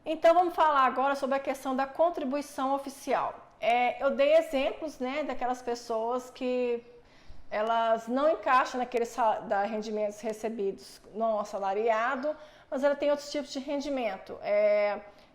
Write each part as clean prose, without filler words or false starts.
Então vamos falar agora sobre a questão da contribuição oficial. Eu dei exemplos, né, daquelas pessoas que elas não encaixam naqueles rendimentos recebidos não assalariado, mas ela tem outros tipos de rendimento.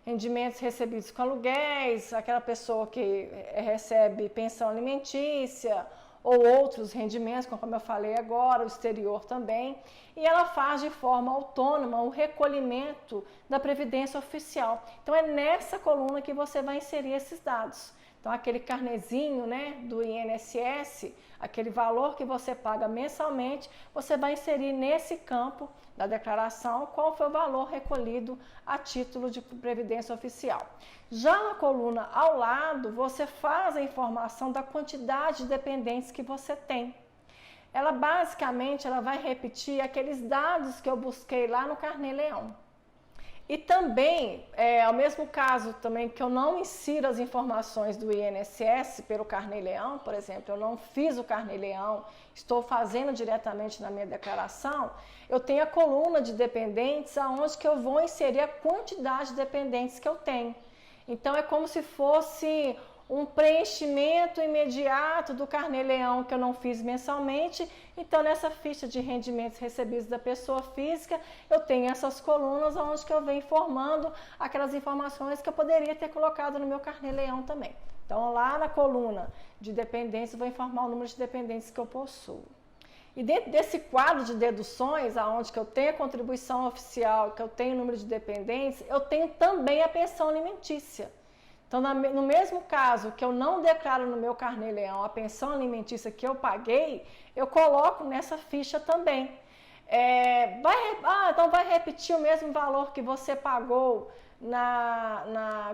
Rendimentos recebidos com aluguéis, aquela pessoa que recebe pensão alimentícia, ou outros rendimentos, como eu falei agora, o exterior também, e ela faz de forma autônoma o recolhimento da Previdência Oficial. Então é nessa coluna que você vai inserir esses dados. Então aquele carnezinho, né, do INSS, aquele valor que você paga mensalmente, você vai inserir nesse campo da declaração qual foi o valor recolhido a título de Previdência Oficial. Já na coluna ao lado, você faz a informação da quantidade de dependentes que você tem. Ela basicamente vai repetir aqueles dados que eu busquei lá no Carnê-Leão. E também, ao mesmo caso também que eu não insiro as informações do INSS pelo Carnê-Leão, por exemplo, eu não fiz o Carnê-Leão, estou fazendo diretamente na minha declaração, eu tenho a coluna de dependentes aonde que eu vou inserir a quantidade de dependentes que eu tenho. Então é como se fosse um preenchimento imediato do Carnê-Leão que eu não fiz mensalmente. Então nessa ficha de rendimentos recebidos da pessoa física, eu tenho essas colunas onde que eu venho informando aquelas informações que eu poderia ter colocado no meu Carnê-Leão também. Então lá na coluna de dependentes eu vou informar o número de dependentes que eu possuo. E dentro desse quadro de deduções, aonde que eu tenho a contribuição oficial, que eu tenho o número de dependentes, eu tenho também a pensão alimentícia. Então, no mesmo caso que eu não declaro no meu Carnê-Leão a pensão alimentícia que eu paguei, eu coloco nessa ficha também. Então vai repetir o mesmo valor que você pagou,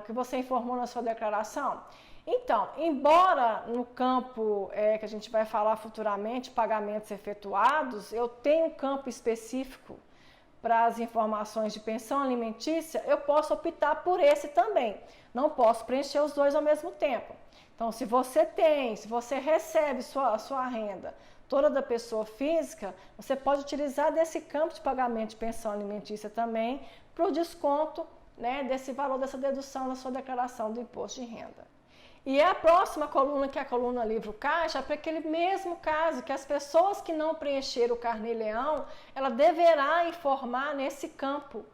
que você informou na sua declaração? Então, embora no campo que a gente vai falar futuramente, pagamentos efetuados, eu tenho um campo específico para as informações de pensão alimentícia, eu posso optar por esse também. Não posso preencher os dois ao mesmo tempo. Então, se você recebe a sua renda toda da pessoa física, você pode utilizar desse campo de pagamento de pensão alimentícia também para o desconto, né, desse valor, dessa dedução da sua declaração do imposto de renda. E a próxima coluna, que é a coluna livro caixa, é para aquele mesmo caso, que as pessoas que não preencheram o Carnê-Leão, ela deverá informar nesse campo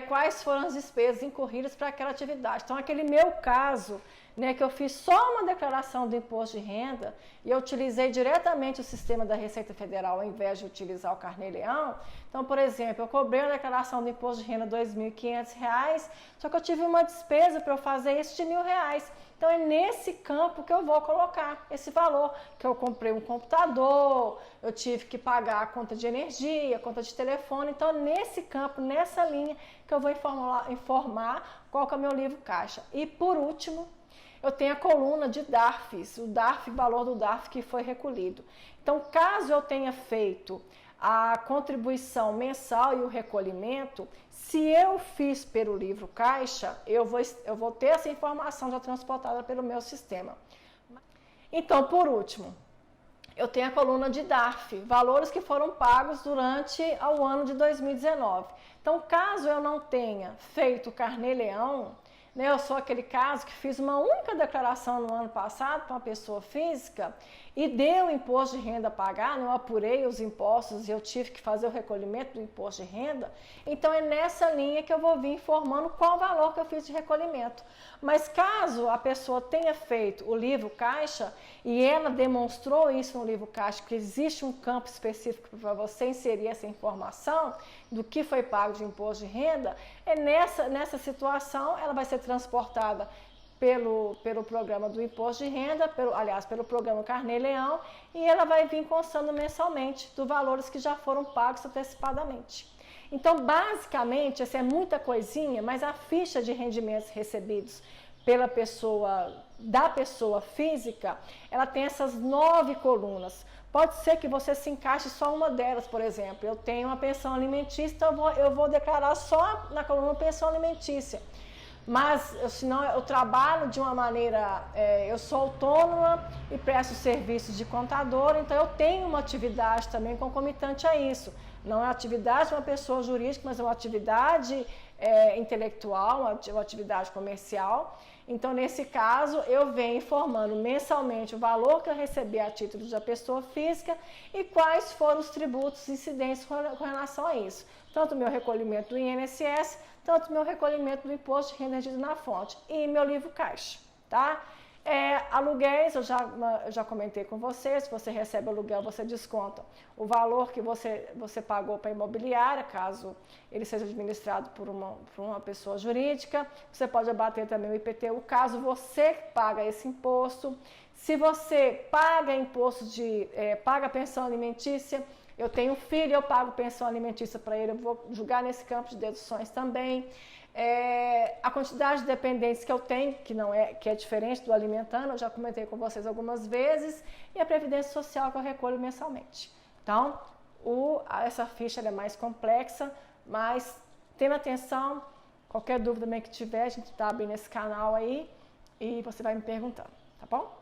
quais foram as despesas incorridas para aquela atividade. Então, aquele meu caso, né, que eu fiz só uma declaração do imposto de renda e eu utilizei diretamente o sistema da Receita Federal ao invés de utilizar o Carnê-Leão. Então, por exemplo, eu cobrei a declaração do imposto de renda R$ 2.500, só que eu tive uma despesa para eu fazer isso de R$ 1.000. Então, é nesse campo que eu vou colocar esse valor, que eu comprei um computador, eu tive que pagar a conta de energia, a conta de telefone. Então, nesse campo, nessa linha, que eu vou informar qual que é o meu livro caixa. E, por último, eu tenho a coluna de DARFs, o valor do DARF que foi recolhido. Então, caso eu tenha feito a contribuição mensal e o recolhimento, se eu fiz pelo livro caixa, eu vou ter essa informação já transportada pelo meu sistema. Então, por último, eu tenho a coluna de DARF, valores que foram pagos durante o ano de 2019. Então, caso eu não tenha feito o Carnê-Leão, né, eu sou aquele caso que fiz uma única declaração no ano passado para uma pessoa física e deu o imposto de renda a pagar, não apurei os impostos e eu tive que fazer o recolhimento do imposto de renda. Então é nessa linha que eu vou vir informando qual o valor que eu fiz de recolhimento. Mas caso a pessoa tenha feito o livro caixa e ela demonstrou isso no livro caixa, que existe um campo específico para você inserir essa informação do que foi pago de imposto de renda, nessa situação ela vai ser transportada pelo programa do imposto de renda, pelo programa Carnê-Leão, e ela vai vir constando mensalmente dos valores que já foram pagos antecipadamente. Então, basicamente, essa é muita coisinha, mas a ficha de rendimentos recebidos da pessoa física, ela tem essas 9 colunas. Pode ser que você se encaixe só uma delas, por exemplo. Eu tenho uma pensão alimentícia, então eu vou declarar só na coluna pensão alimentícia. Mas, senão, eu trabalho de uma maneira, eu sou autônoma e presto serviços de contador, então eu tenho uma atividade também concomitante a isso. Não é atividade de uma pessoa jurídica, mas é uma atividade intelectual, uma atividade comercial. Então, nesse caso, eu venho informando mensalmente o valor que eu recebi a título da pessoa física e quais foram os tributos incidentes com relação a isso. Tanto o meu recolhimento do INSS, tanto o meu recolhimento do imposto de renda rendida na fonte e meu livro caixa, tá? Aluguéis, eu já comentei com você, se você recebe aluguel, você desconta o valor que você pagou para a imobiliária, caso ele seja administrado por uma pessoa jurídica. Você pode abater também o IPTU, caso você paga esse imposto. Se você paga imposto paga pensão alimentícia, eu tenho filho, eu pago pensão alimentícia para ele, eu vou julgar nesse campo de deduções também. A quantidade de dependentes que eu tenho, que é diferente do alimentando, eu já comentei com vocês algumas vezes, e a previdência social que eu recolho mensalmente. Então, essa ficha é mais complexa, mas tendo atenção, qualquer dúvida também que tiver, a gente está abrindo esse canal aí e você vai me perguntando, tá bom?